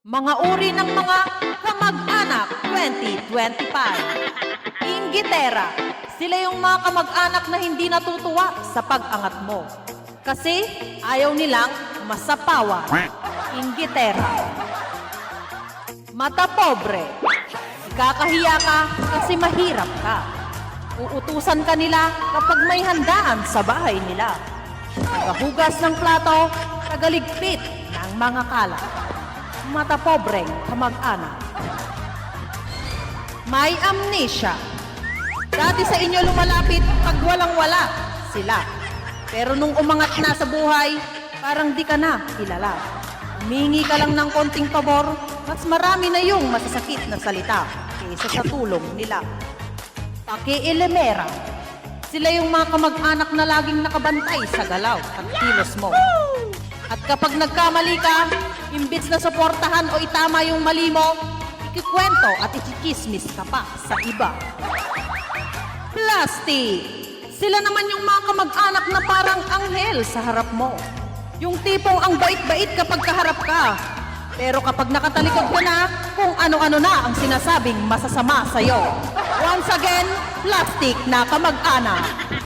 Mga uri ng mga kamag-anak 2025. Inggitera. Sila yung mga kamag-anak na hindi natutuwa sa pag-angat mo. Kasi ayaw nilang masapawan. Inggitera. Mata pobre. Ikakahiya ka kasi mahirap ka. Uutusan ka nila kapag may handaan sa bahay nila. Tagahugas ng plato, tagaligpit ng mga kalat. Mata pobreng kamag-anak. May amnesia. Dati sa inyo lumalapit pag walang-wala sila. Pero nung umangat na sa buhay, parang di ka na kilala. Humingi ka lang ng konting pabor, mas marami na yung masasakit na salita kaysa sa tulong nila. Pakiilemera. Sila yung mga kamag-anak na laging nakabantay sa galaw at kilos mo. At kapag nagkamali ka, imbits na suportahan o itama yung mali mo, ikikwento at ikikismis ka pa sa iba. Plastic. Sila naman yung mga kamag-anak na parang anghel sa harap mo. Yung tipong ang bait-bait kapag kaharap ka. Pero kapag nakatalikod ka na, kung ano-ano na ang sinasabing masasama sa'yo. Once again, plastic na kamag-anak.